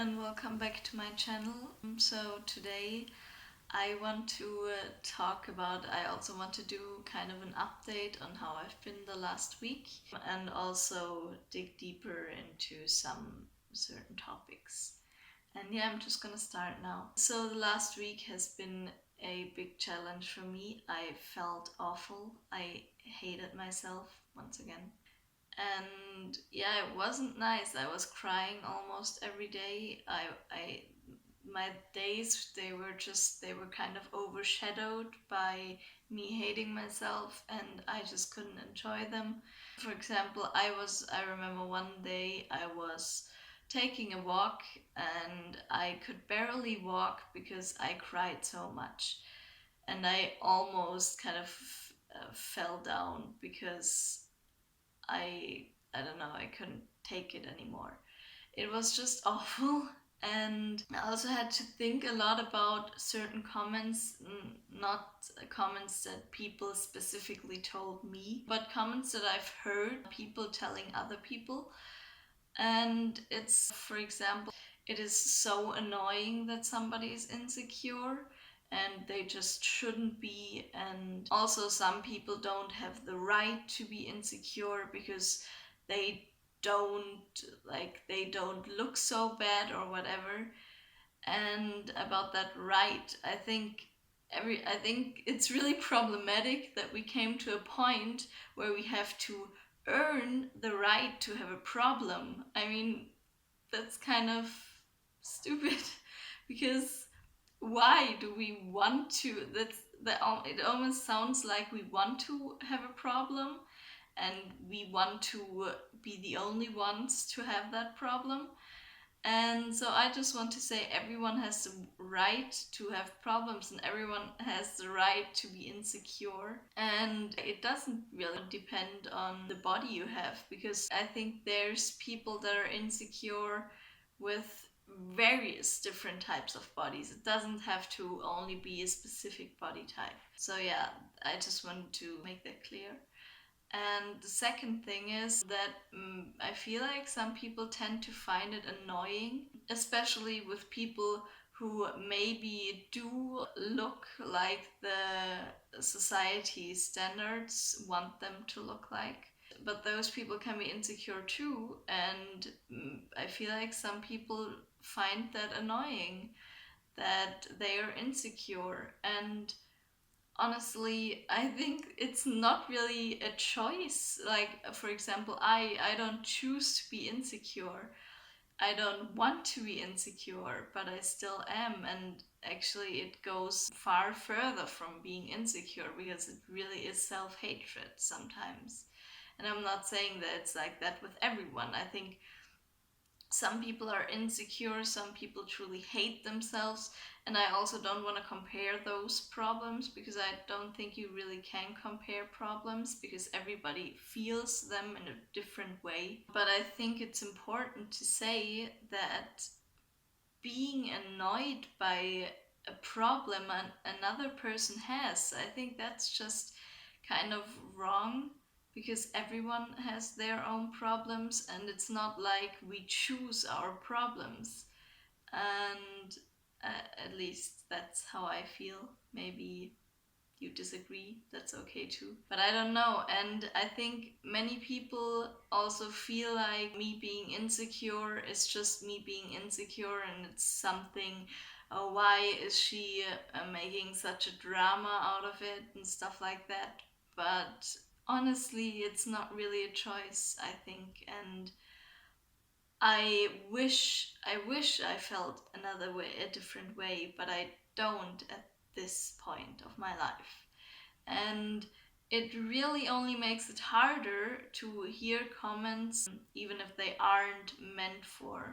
and welcome back to my channel. So today I want to I also want to do kind of an update on how I've been the last week and also dig deeper into some certain topics. And yeah, I'm just gonna start now. So the last week has been a big challenge for me. I felt awful. I hated myself once again. And yeah, it wasn't nice. I was crying almost every day. My days, they were kind of overshadowed by me hating myself, and I just couldn't enjoy them. For example, I remember one day I was taking a walk and I could barely walk because I cried so much, and I almost kind of fell down because I don't know, I couldn't take it anymore. It was just awful. And I also had to think a lot about certain comments, not comments that people specifically told me, but comments that I've heard people telling other people. And it's, for example, it is so annoying that somebody is insecure and they just shouldn't be. And also, some people don't have the right to be insecure because they they don't look so bad or whatever. And about that right, I think it's really problematic that we came to a point where we have to earn the right to have a problem. I mean, that's kind of stupid because why do we want to? It almost sounds like we want to have a problem and we want to be the only ones to have that problem. And so I just want to say everyone has the right to have problems and everyone has the right to be insecure. And it doesn't really depend on the body you have, because I think there's people that are insecure with various different types of bodies. It doesn't have to only be a specific body type. So yeah, I just wanted to make that clear. And the second thing is that I feel like some people tend to find it annoying, especially with people who maybe do look like the society standards want them to look like. But those people can be insecure too, and I feel like some people find that annoying, that they are insecure. And honestly, I think it's not really a choice. Like, for example, I don't choose to be insecure. I don't want to be insecure, but I still am. And actually, it goes far further from being insecure because it really is self-hatred sometimes. And I'm not saying that it's like that with everyone. I think some people are insecure, some people truly hate themselves, and I also don't want to compare those problems, because I don't think you really can compare problems because everybody feels them in a different way. But I think it's important to say that being annoyed by a problem another person has, I think that's just kind of wrong, because everyone has their own problems and it's not like we choose our problems. And at least that's how I feel. Maybe you disagree, that's okay too. But I don't know. And I think many people also feel like me being insecure is just me being insecure, and it's something, oh, why is she making such a drama out of it and stuff like that. But honestly, it's not really a choice, I think. And I wish I felt another way, a different way, but I don't at this point of my life. And it really only makes it harder to hear comments, even if they aren't meant for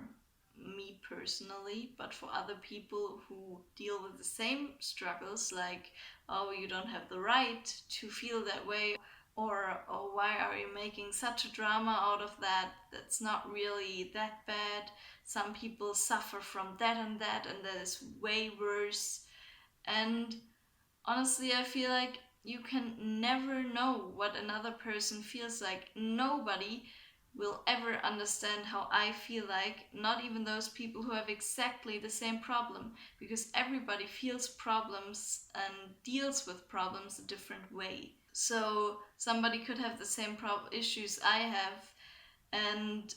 me personally, but for other people who deal with the same struggles, like, oh, you don't have the right to feel that way, or oh, why are you making such a drama out of that? That's not really that bad. Some people suffer from that, and that is way worse. And honestly, I feel like you can never know what another person feels like. Nobody will ever understand how I feel like, not even those people who have exactly the same problem, because everybody feels problems and deals with problems a different way. So somebody could have the same issues I have and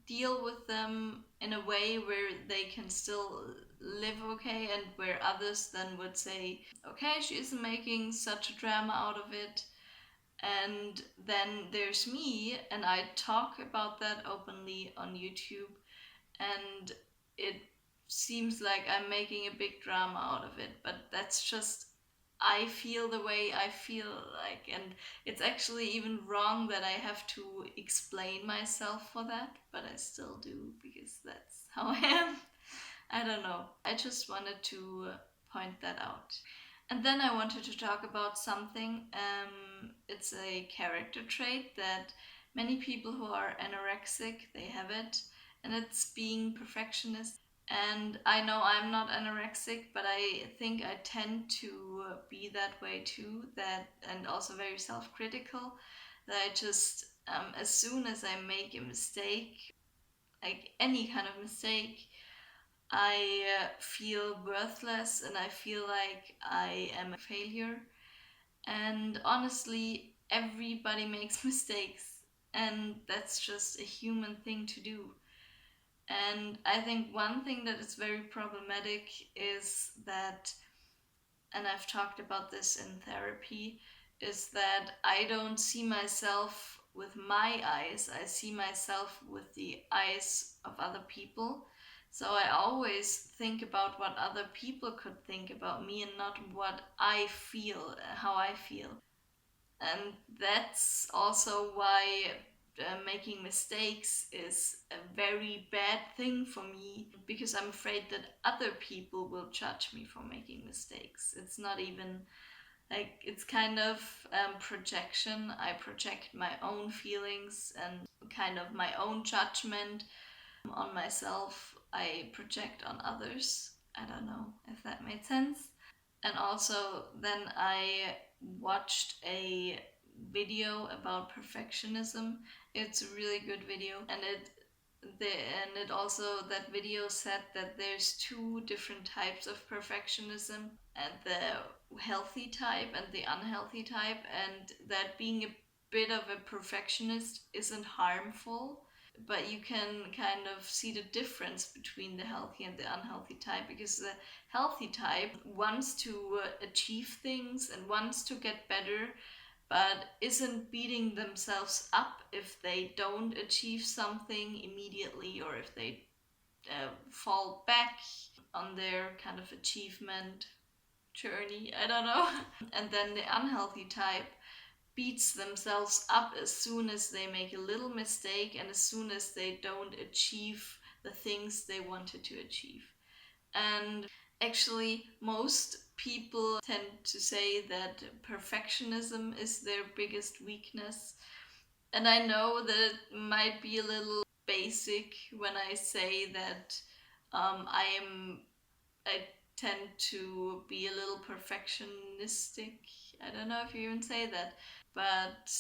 deal with them in a way where they can still live okay, and where others then would say, okay, she isn't making such a drama out of it. And then there's me, and I talk about that openly on YouTube, and it seems like I'm making a big drama out of it, but that's just, I feel the way I feel like, and it's actually even wrong that I have to explain myself for that, but I still do because that's how I am. I don't know. I just wanted to point that out. And then I wanted to talk about something. It's a character trait that many people who are anorexic, they have it, and it's being perfectionist. And I know I'm not anorexic, but I think I tend to be that way too. That, and also very self-critical. That I just, as soon as I make a mistake, like any kind of mistake, I feel worthless and I feel like I am a failure. And honestly, everybody makes mistakes, and that's just a human thing to do. And I think one thing that is very problematic is that, and I've talked about this in therapy, is that I don't see myself with my eyes, I see myself with the eyes of other people. So I always think about what other people could think about me and not what I feel, how I feel. And that's also why making mistakes is a very bad thing for me, because I'm afraid that other people will judge me for making mistakes. It's not even like, it's kind of projection. I project my own feelings and kind of my own judgment on myself. I project on others. I don't know if that made sense. And also, then I watched a video about perfectionism. It's a really good video, and it also, that video said that there's two different types of perfectionism, and the healthy type and the unhealthy type, and that being a bit of a perfectionist isn't harmful, but you can kind of see the difference between the healthy and the unhealthy type, because the healthy type wants to achieve things and wants to get better, but isn't beating themselves up if they don't achieve something immediately, or if they fall back on their kind of achievement journey. I don't know. And then the unhealthy type beats themselves up as soon as they make a little mistake and as soon as they don't achieve the things they wanted to achieve. And actually, most people tend to say that perfectionism is their biggest weakness. And I know that it might be a little basic when I say that I tend to be a little perfectionistic. I don't know if you even say that, but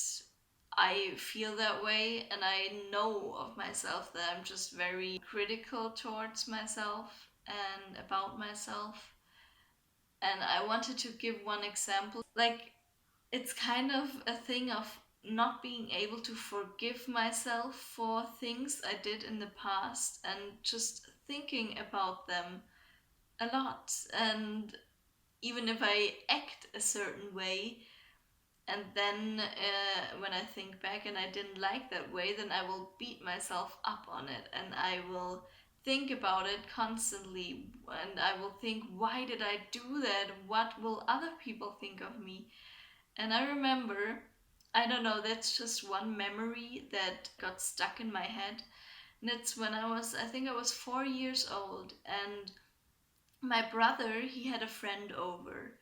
I feel that way, and I know of myself that I'm just very critical towards myself and about myself. And I wanted to give one example. Like, it's kind of a thing of not being able to forgive myself for things I did in the past and just thinking about them a lot. And even if I act a certain way, and then when I think back and I didn't like that way, then I will beat myself up on it, and I will think about it constantly, and I will think, why did I do that? What will other people think of me? And I remember, I don't know, that's just one memory that got stuck in my head. And it's when I think I was 4 years old, and my brother, he had a friend over.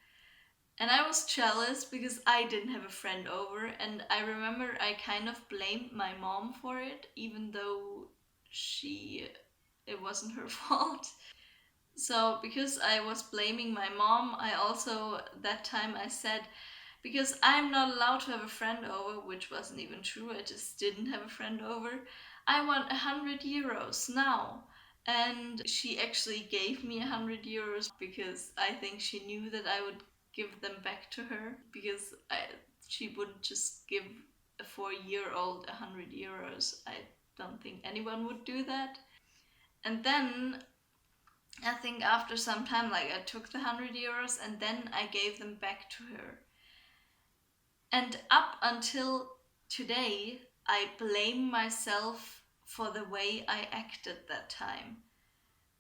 And I was jealous because I didn't have a friend over. And I remember I kind of blamed my mom for it, even though it wasn't her fault. So because I was blaming my mom, I also, that time I said, because I'm not allowed to have a friend over, which wasn't even true. I just didn't have a friend over. I want 100 euros now. And she actually gave me 100 euros because I think she knew that I would give them back to her, because she wouldn't just give a 4-year-old 100 euros. I don't think anyone would do that. And then I think after some time, like, I took the 100 euros and then I gave them back to her. And up until today, I blame myself for the way I acted that time.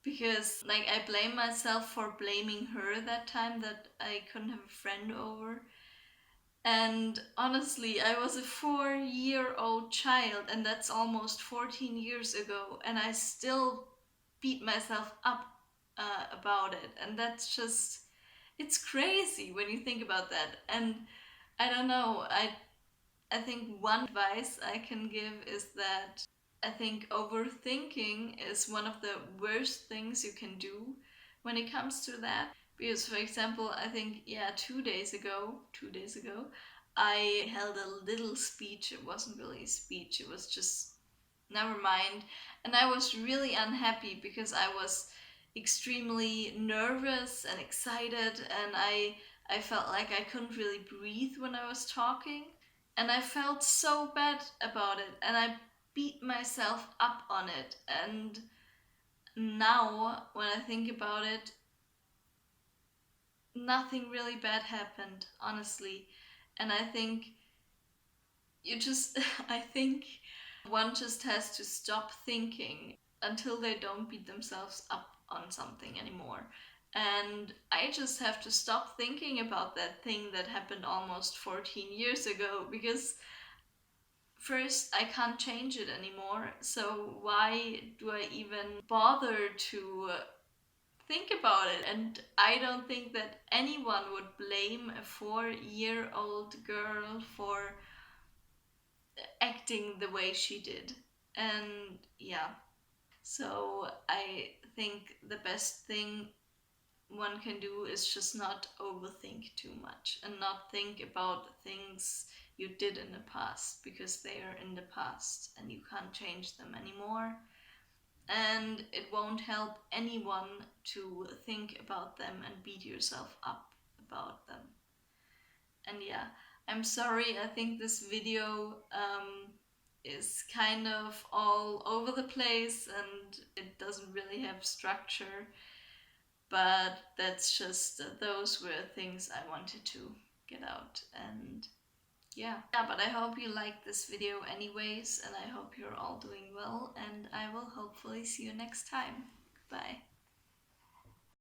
Because, like, I blame myself for blaming her that time that I couldn't have a friend over. And honestly, I was a 4-year-old child, and that's almost 14 years ago, and I still beat myself up about it. And that's just, it's crazy when you think about that. And I don't know, I think one advice I can give is that I think overthinking is one of the worst things you can do when it comes to that. Because, for example, I think, yeah, 2 days ago, I held a little speech. It wasn't really a speech, it was just, never mind. And I was really unhappy because I was extremely nervous and excited, and I felt like I couldn't really breathe when I was talking. And I felt so bad about it, and I beat myself up on it. And now, when I think about it, nothing really bad happened, honestly. And I think you just, I think one just has to stop thinking until they don't beat themselves up on something anymore. And I just have to stop thinking about that thing that happened almost 14 years ago, because first, I can't change it anymore, so why do I even bother to think about it? And I don't think that anyone would blame a 4-year-old girl for acting the way she did. And yeah, so I think the best thing one can do is just not overthink too much and not think about things you did in the past, because they are in the past and you can't change them anymore. And it won't help anyone to think about them and beat yourself up about them. And yeah, I'm sorry, I think this video is kind of all over the place and it doesn't really have structure. But that's just, those were things I wanted to get out. And yeah, but I hope you liked this video anyways, and I hope you're all doing well, and I will hopefully see you next time. Bye.